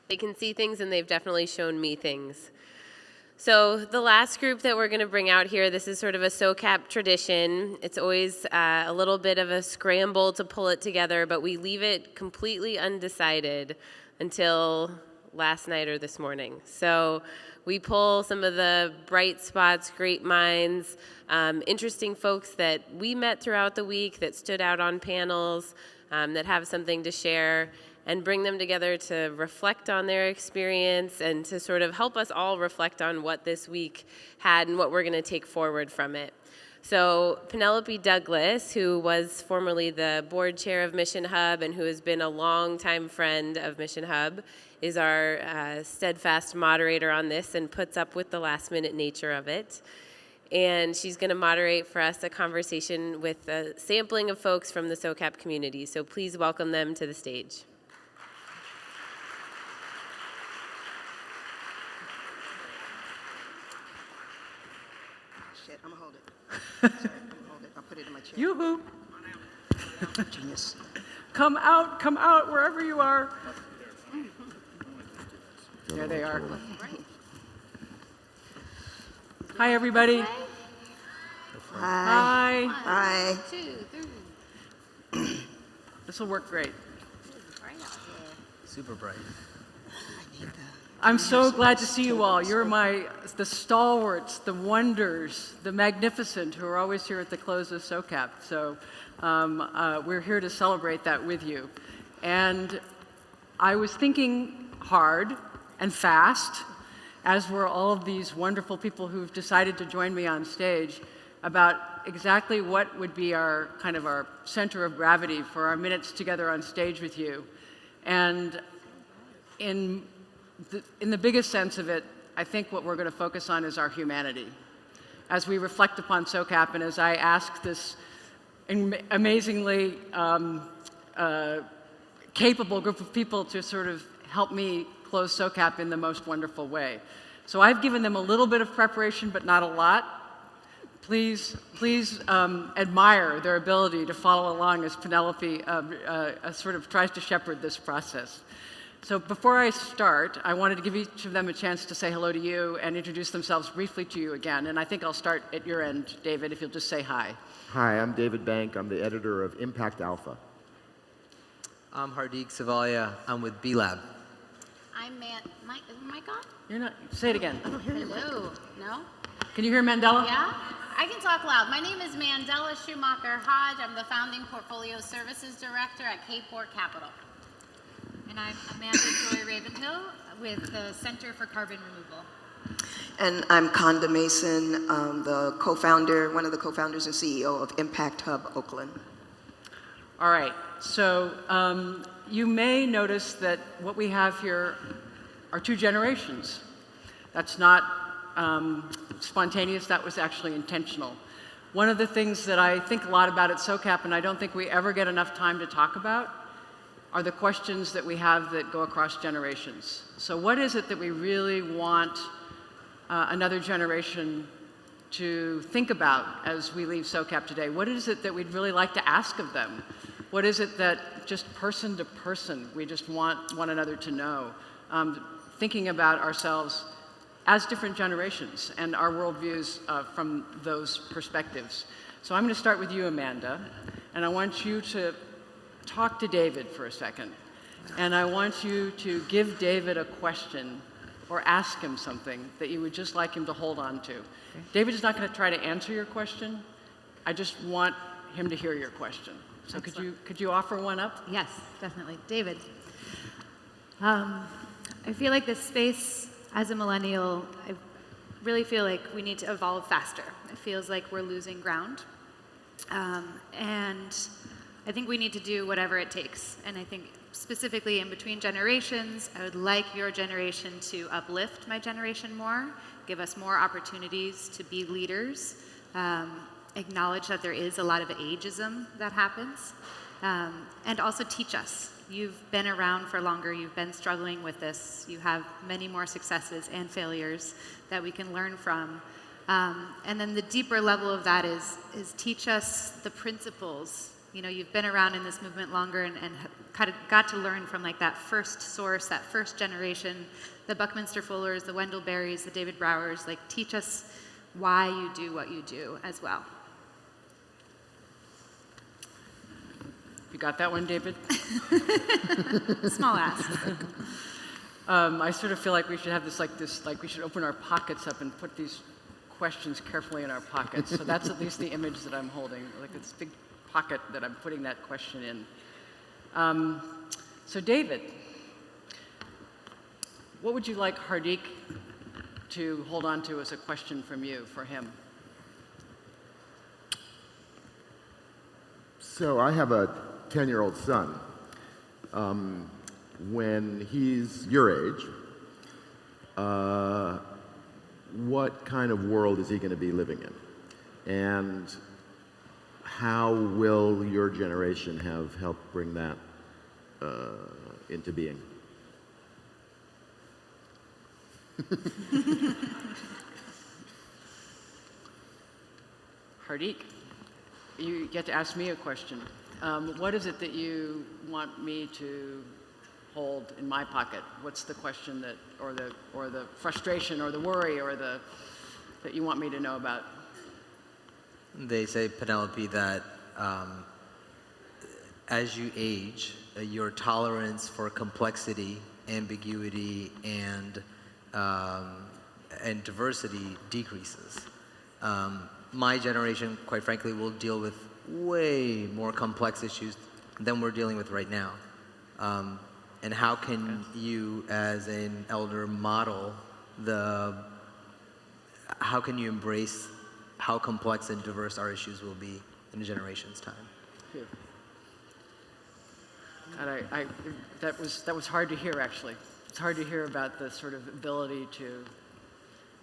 They can see things, and they've definitely shown me things. So the last group that we're going to bring out here, this is sort of a SOCAP tradition. It's always a little bit of a scramble to pull it together, but we leave it completely undecided until last night or this morning. So we pull some of the bright spots, great minds, interesting folks that we met throughout the week that stood out on panels, that have something to share, and bring them together to reflect on their experience and to sort of help us all reflect on what this week had and what we're going to take forward from it. So Penelope Douglas, who was formerly the board chair of Mission Hub and who has been a longtime friend of Mission Hub, is our steadfast moderator on this and puts up with the last-minute nature of it. And she's going to moderate for us a conversation with a sampling of folks from the SOCAP community. So please welcome them to the stage. I'm gonna hold it. Sorry, I'm gonna hold it. I'll put it in my chair. Yoo-hoo. Genius. Come out, wherever you are. There they are. Hi, everybody. Hi. Hi. Hi. 2, 3. This will work great. Right out here. Super bright. I'm so glad to see you all. You're the stalwarts, the wonders, the magnificent who are always here at the close of SOCAP. So we're here to celebrate that with you. And I was thinking hard and fast, as were all of these wonderful people who've decided to join me on stage, about exactly what would be our center of gravity for our minutes together on stage with you. And in the biggest sense of it, I think what we're going to focus on is our humanity. As we reflect upon SOCAP, and as I ask this amazingly capable group of people to sort of help me close SOCAP in the most wonderful way. So I've given them a little bit of preparation, but not a lot. Please admire their ability to follow along as Penelope sort of tries to shepherd this process. So before I start, I wanted to give each of them a chance to say hello to you and introduce themselves briefly to you again. And I think I'll start at your end, David, if you'll just say hi. Hi, I'm David Bank. I'm the editor of Impact Alpha. I'm Hardeep Savalia. I'm with B-Lab. I'm is the mic on? You're not. Say it again. Hello. No? Can you hear Mandela? Yeah? I can talk loud. My name is Mandela Schumacher Hodge. I'm the founding Portfolio Services Director at Cape Port Capital. And I'm Amanda Joy Ravenhill with the Center for Carbon Removal. And I'm Conda Mason, the co-founder, one of the co-founders and CEO of Impact Hub Oakland. All right. So you may notice that what we have here are two generations. That's not spontaneous. That was actually intentional. One of the things that I think a lot about at SOCAP, and I don't think we ever get enough time to talk about, are the questions that we have that go across generations. So what is it that we really want another generation to think about as we leave SOCAP today? What is it that we'd really like to ask of them? What is it that just person to person we just want one another to know? Thinking about ourselves as different generations and our worldviews from those perspectives. So I'm going to start with you, Amanda, and I want you to talk to David for a second. And I want you to give David a question or ask him something that you would just like him to hold on to. Okay. David is not going to try to answer your question. I just want him to hear your question. So could you offer one up? Yes, definitely. David, I feel like this space, as a millennial, I really feel like we need to evolve faster. It feels like we're losing ground. And I think we need to do whatever it takes. And I think specifically in between generations, I would like your generation to uplift my generation more, give us more opportunities to be leaders, acknowledge that there is a lot of ageism that happens, and also teach us. You've been around for longer, you've been struggling with this, you have many more successes and failures that we can learn from. And then the deeper level of that is teach us the principles You know, you've been around in this movement longer and kind of got to learn from like that first source, that first generation, the Buckminster Fullers, the Wendell Berrys, the David Browers. Like, teach us why you do what you do as well. You got that one, David? Small ask. I sort of feel like we should have this, we should open our pockets up and put these questions carefully in our pockets. So that's at least the image that I'm holding, like this big pocket that I'm putting that question in. So David, what would you like Hardik to hold on to as a question from you for him? So I have a 10-year-old son. When he's your age, what kind of world is he going to be living in? And how will your generation have helped bring that into being? Hardik, you get to ask me a question. What is it that you want me to hold in my pocket? What's the question that, or the frustration, or the worry, or that you want me to know about? They say, Penelope, that as you age, your tolerance for complexity, ambiguity, and diversity decreases. My generation, quite frankly, will deal with way more complex issues than we're dealing with right now. And how can you, as an elder, model how can you embrace how complex and diverse our issues will be in a generation's time? And that was hard to hear, actually. It's hard to hear about the sort of ability to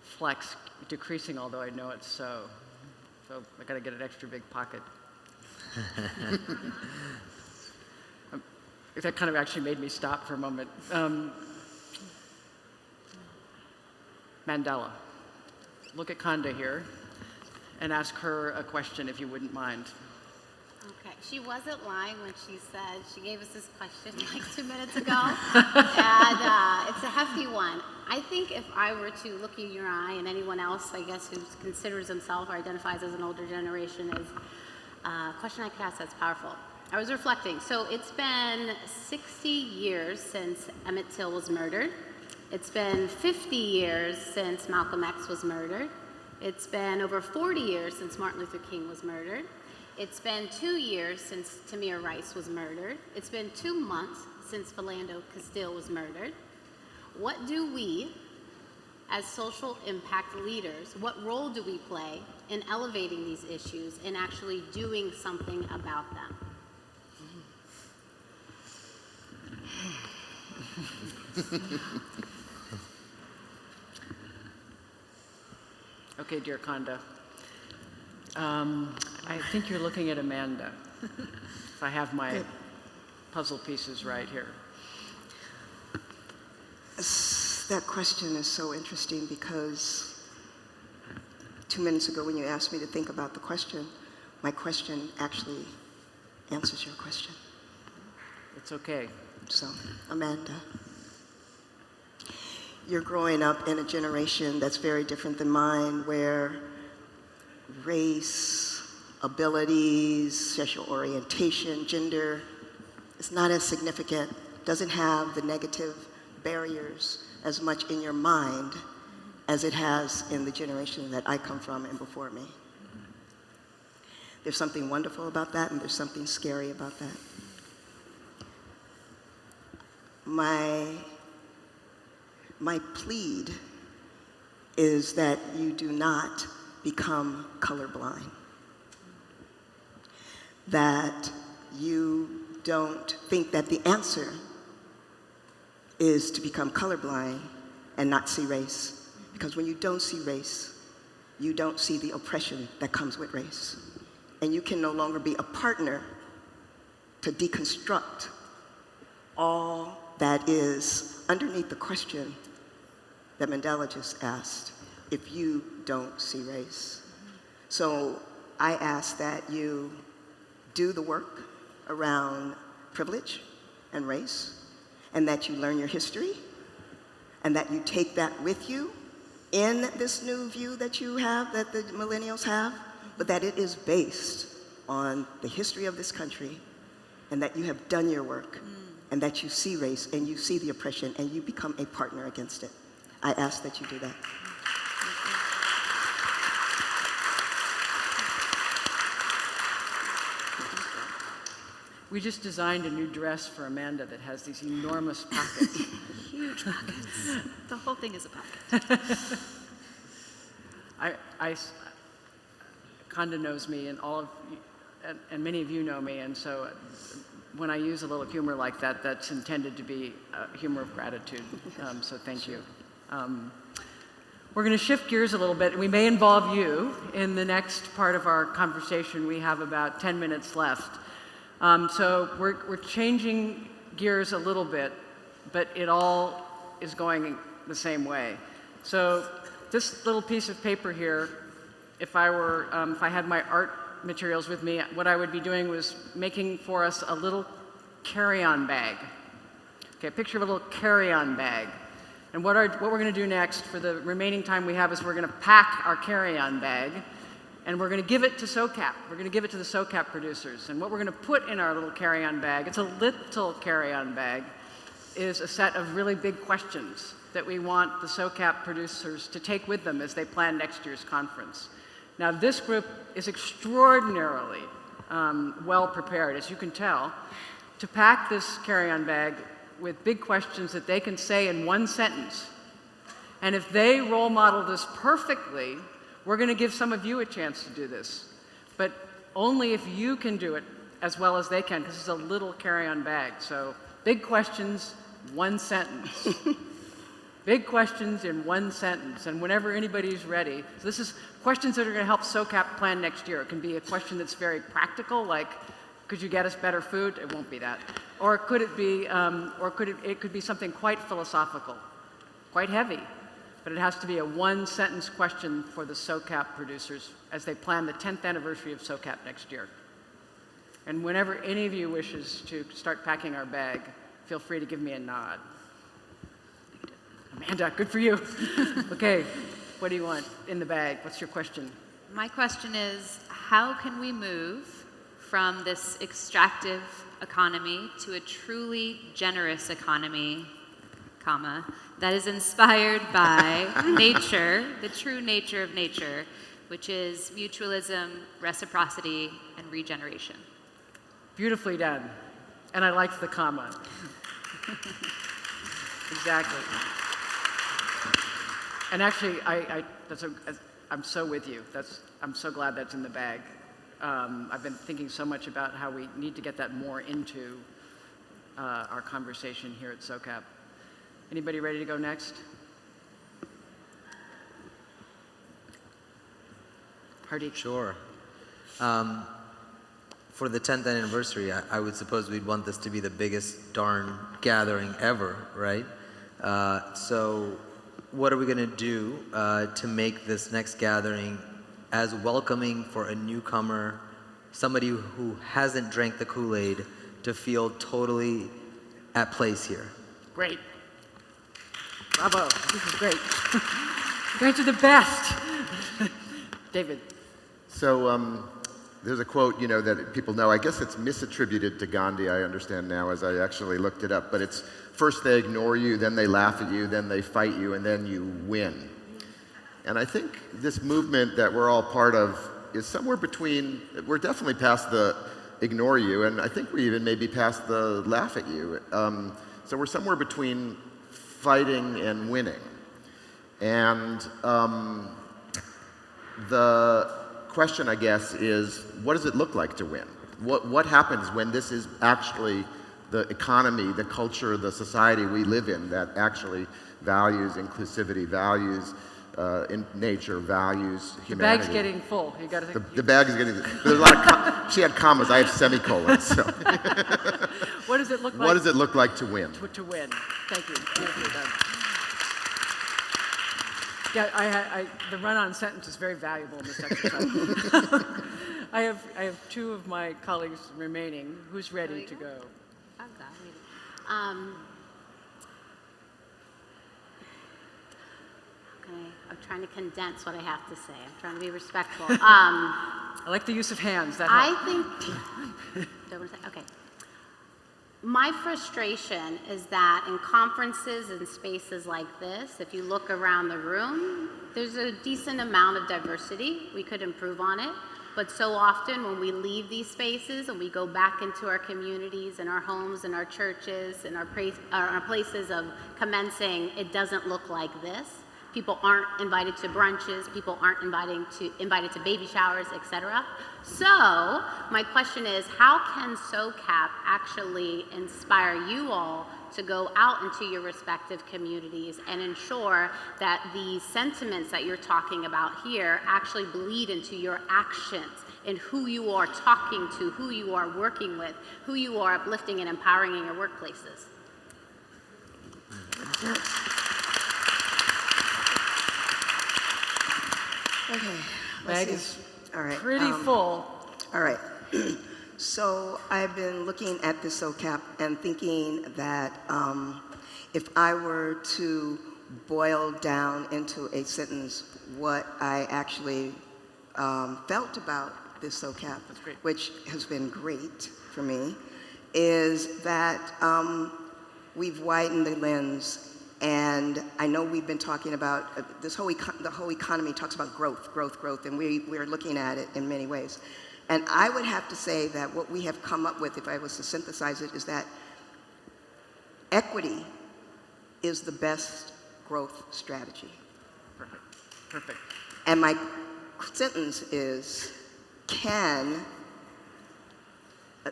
flex decreasing, although I know it's so. So I got to get an extra big pocket. That kind of actually made me stop for a moment. Mandela, look at Khanda here and ask her a question if you wouldn't mind. Okay, she wasn't lying when she said she gave us this question like 2 minutes ago, and it's a hefty one. I think if I were to look in your eye, and anyone else, I guess, who considers himself or identifies as an older generation, is a question I could ask that's powerful. I was reflecting. So it's been 60 years since Emmett Till was murdered. It's been 50 years since Malcolm X was murdered. It's been over 40 years since Martin Luther King was murdered. It's been 2 years since Tamir Rice was murdered. It's been 2 months since Philando Castile was murdered. What do we, as social impact leaders, what role do we play in elevating these issues and actually doing something about them? Okay, dear Khanda. I think you're looking at Amanda, if I have my puzzle pieces right here. That question is so interesting because 2 minutes ago when you asked me to think about the question, my question actually answers your question. It's okay. So, Amanda, you're growing up in a generation that's very different than mine, where race, abilities, sexual orientation, gender is not as significant, doesn't have the negative barriers as much in your mind as it has in the generation that I come from and before me. There's something wonderful about that, and there's something scary about that. My plead is that you do not become colorblind, that you don't think that the answer is to become colorblind and not see race. Because when you don't see race, you don't see the oppression that comes with race. And you can no longer be a partner to deconstruct all that is underneath the question that Mandela just asked, if you don't see race. So I ask that you do the work around privilege and race, and that you learn your history, and that you take that with you in this new view that you have, that the millennials have, but that it is based on the history of this country, and that you have done your work, and that you see race, and you see the oppression, and you become a partner against it. I ask that you do that. We just designed a new dress for Amanda that has these enormous pockets. Huge pockets. The whole thing is a pocket. Conda knows me, and all of you, and many of you know me, and so when I use a little humor like that, that's intended to be a humor of gratitude. So thank you. We're going to shift gears a little bit. We may involve you in the next part of our conversation. We have about 10 minutes left. So we're changing gears a little bit, but it all is going the same way. So this little piece of paper here, if I had my art materials with me, what I would be doing was making for us a little carry-on bag. Okay, picture of a little carry-on bag. And what we're going to do next for the remaining time we have is we're going to pack our carry-on bag, and we're going to give it to SOCAP. We're going to give it to the SOCAP producers. And what we're going to put in our little carry-on bag, it's a little carry-on bag, is a set of really big questions that we want the SOCAP producers to take with them as they plan next year's conference. Now, this group is extraordinarily well prepared, as you can tell, to pack this carry-on bag with big questions that they can say in one sentence. And if they role model this perfectly, we're going to give some of you a chance to do this. But only if you can do it as well as they can, because it's a little carry-on bag. So big questions, one sentence. Big questions in one sentence, and whenever anybody's ready. So this is questions that are going to help SOCAP plan next year. It can be a question that's very practical, like, could you get us better food? It won't be that. Or could it be, it could be something quite philosophical, quite heavy, but it has to be a one-sentence question for the SOCAP producers as they plan the 10th anniversary of SOCAP next year. And whenever any of you wishes to start packing our bag, feel free to give me a nod. Amanda, good for you. Okay, what do you want in the bag? What's your question? My question is, how can we move from this extractive economy to a truly generous economy, comma, that is inspired by nature, the true nature of nature, which is mutualism, reciprocity, and regeneration? Beautifully done. And I liked the comma. Exactly. And actually, I'm so with you. I'm so glad that's in the bag. I've been thinking so much about how we need to get that more into our conversation here at SOCAP. Anybody ready to go next? Hardy. Sure. For the 10th anniversary, I would suppose we'd want this to be the biggest darn gathering ever, right? So what are we going to do to make this next gathering as welcoming for a newcomer, somebody who hasn't drank the Kool-Aid, to feel totally at place here? Great. Bravo. This is great. You guys are the best. David. So there's a quote, that people know. I guess it's misattributed to Gandhi, I understand now, as I actually looked it up. But it's first they ignore you, then they laugh at you, then they fight you, and then you win. And I think this movement that we're all part of is somewhere between, we're definitely past the ignore you, and I think we even may be past the laugh at you. So we're somewhere between fighting and winning. And the question, I guess, is what does it look like to win? What happens when this is actually the economy, the culture, the society we live in that actually values inclusivity, values in nature, values humanity? The bag's getting full. You got to. The bag is getting. There's a lot of. She had commas. I have semicolons. So. What does it look like? What does it look like to win? To win. Thank you. Beautifully done. Yeah, the run-on sentence is very valuable in this exercise. I have two of my colleagues remaining. Who's ready to go? Oh, God, wait. Okay, I'm trying to condense what I have to say. I'm trying to be respectful. I like the use of hands. That helps. I think, don't want to say, okay. My frustration is that in conferences and spaces like this, if you look around the room, there's a decent amount of diversity. We could improve on it. But so often when we leave these spaces and we go back into our communities and our homes and our churches and our places of commencing, it doesn't look like this. People aren't invited to brunches, people aren't invited to baby showers, etc. So my question is, how can SOCAP actually inspire you all to go out into your respective communities and ensure that the sentiments that you're talking about here actually bleed into your actions in who you are talking to, who you are working with, who you are uplifting and empowering in your workplaces? Okay. Bag let's is see. All right. pretty full. All right. So I've been looking at the SOCAP and thinking that if I were to boil down into a sentence what I actually felt about this SOCAP, which has been great for me, is that we've widened the lens. And I know we've been talking about the whole economy talks about growth, and we're looking at it in many ways. And I would have to say that what we have come up with, if I was to synthesize it, is that equity is the best growth strategy. Perfect. And my sentence is,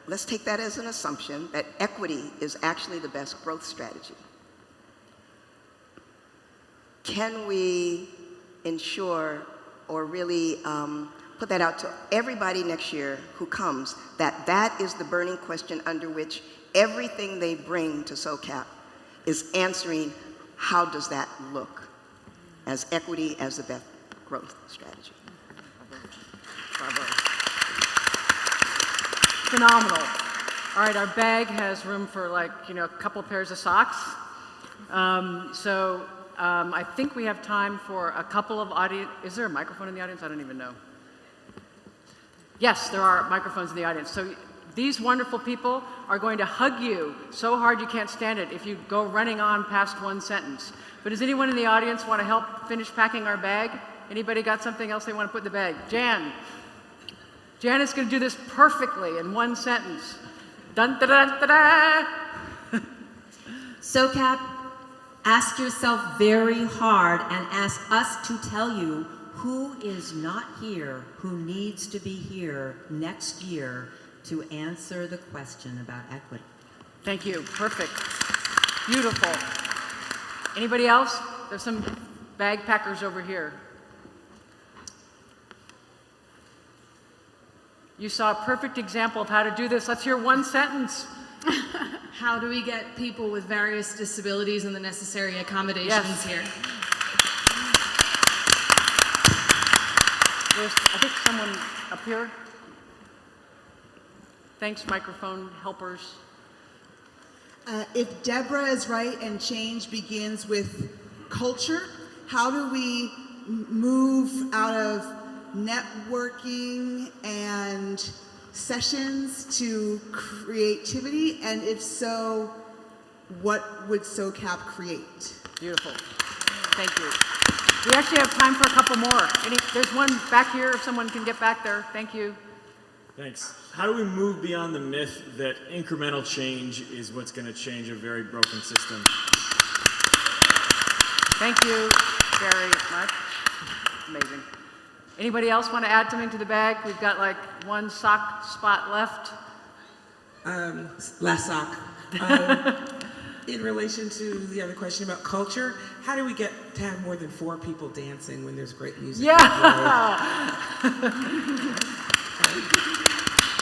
let's take that as an assumption, that equity is actually the best growth strategy. Can we ensure or really put that out to everybody next year who comes, that that is the burning question under which everything they bring to SOCAP is answering, how does that look as equity as the best growth strategy? Bravo. Phenomenal. All right, our bag has room for a couple of pairs of socks. I think we have time for a couple of audience. Is there a microphone in the audience? I don't even know. Yes, there are microphones in the audience. So these wonderful people are going to hug you so hard you can't stand it if you go running on past one sentence. But does anyone in the audience want to help finish packing our bag? Anybody got something else they want to put in the bag? Jan. Jan is going to do this perfectly in one sentence. Dun da da da da. SOCAP, ask yourself very hard and ask us to tell you who is not here, who needs to be here next year to answer the question about equity. Thank you. Perfect. Beautiful. Anybody else? There's some bag packers over here. You saw a perfect example of how to do this. Let's hear one sentence. How do we get people with various disabilities and the necessary accommodations here? There's, I think, someone up here. Thanks, microphone helpers. If Deborah is right and change begins with culture, how do we move out of networking and sessions to creativity? And if so, what would SOCAP create? Beautiful. Thank you. We actually have time for a couple more. There's one back here, if someone can get back there. Thank you. Thanks. How do we move beyond the myth that incremental change is what's going to change a very broken system? Thank you very much. Amazing. Anybody else want to add something to the bag? We've got like one sock spot left. Last sock. In relation to the other question about culture, how do we get to have more than 4 people dancing when there's great music? Yeah!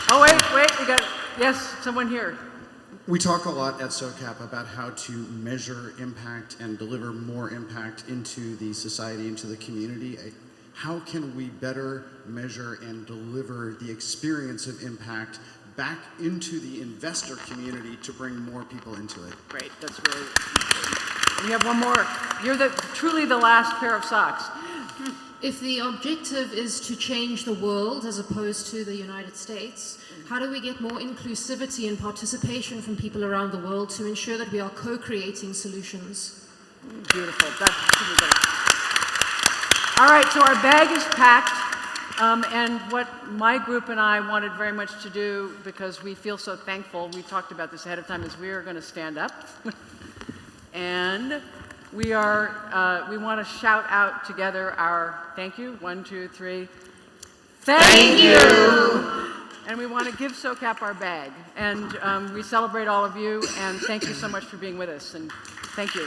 Oh, wait, we got, yes, someone here. We talk a lot at SOCAP about how to measure impact and deliver more impact into the society, into the community. how can we better measure and deliver the experience of impact back into the investor community to bring more people into it? Great, that's really important. And you have one more. You're truly the last pair of socks. If the objective is to change the world as opposed to the United States, how do we get more inclusivity and participation from people around the world to ensure that we are co-creating solutions? Beautiful. That's really good. All right, so our bag is packed. And what my group and I wanted very much to do, because we feel so thankful, we talked about this ahead of time, is we are going to stand up. And we want to shout out together our thank you. 1, 2, 3. Thank you! And we want to give SOCAP our bag. And we celebrate all of you, and thank you so much for being with us. And thank you.